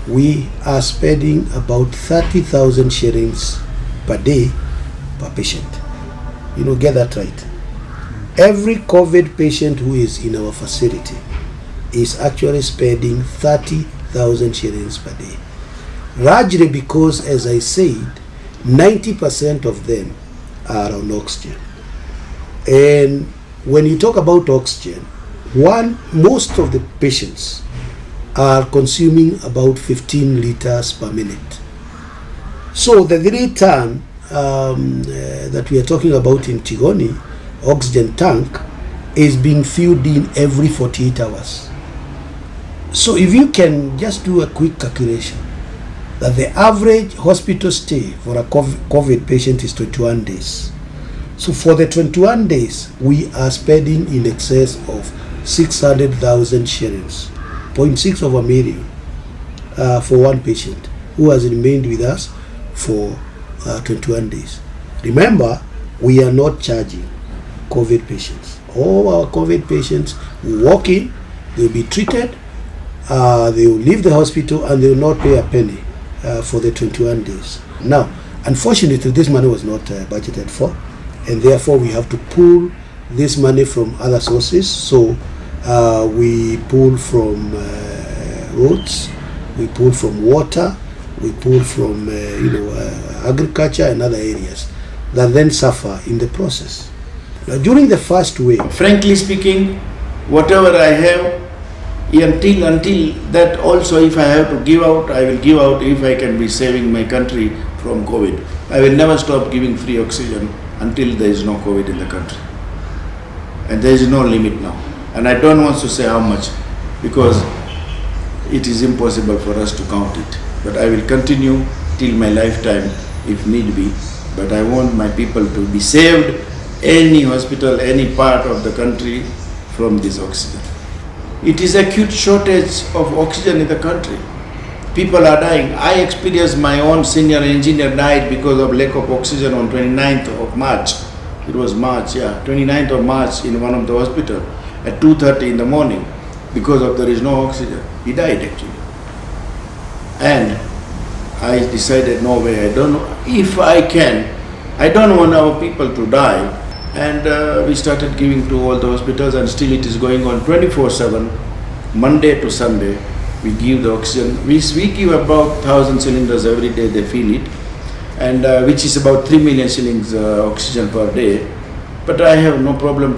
we are spending about 30,000 shillings per day per patient. Get that right. Every COVID patient who is in our facility is actually spending 30,000 shillings per day. Largely because, as I said, 90% of them are on oxygen. And when you talk about oxygen, most of the patients are consuming about 15 liters per minute. So the 3-ton that we are talking about in Tigoni, oxygen tank, is being filled in every 48 hours. So if you can just do a quick calculation, that the average hospital stay for a COVID patient is 21 days. So for the 21 days, we are spending in excess of 600,000 shillings, 0.6 of a million, for one patient who has remained with us for 21 days. Remember, we are not charging COVID patients. All our COVID patients will walk in, they will be treated, they will leave the hospital, and they will not pay a penny for the 21 days. Now, unfortunately, this money was not budgeted for, and therefore we have to pull this money from other sources. So we pull from roads, we pull from water, we pull from agriculture and other areas that then suffer in the process. Now, during the first wave, frankly speaking, whatever I have, until that also, if I have to give out, I will give out if I can be saving my country from COVID. I will never stop giving free oxygen until there is no COVID in the country. And there is no limit now. And I don't want to say how much, because it is impossible for us to count it. But I will continue till my lifetime if need be. But I want my people to be saved, any hospital, any part of the country, from this oxygen. It is acute shortage of oxygen in the country. People are dying. I experienced my own senior engineer died because of lack of oxygen on 29th of March. It was March, 29th of March in one of the hospital at 2:30 in the morning because of there is no oxygen. He died actually. And I decided, no way, I don't know if I can. I don't want our people to die. And we started giving to all the hospitals, and still it is going on 24/7, Monday to Sunday. We give the oxygen. We give about 1,000 cylinders every day, they fill it, and which is about 3 million shillings oxygen per day. But I have no problem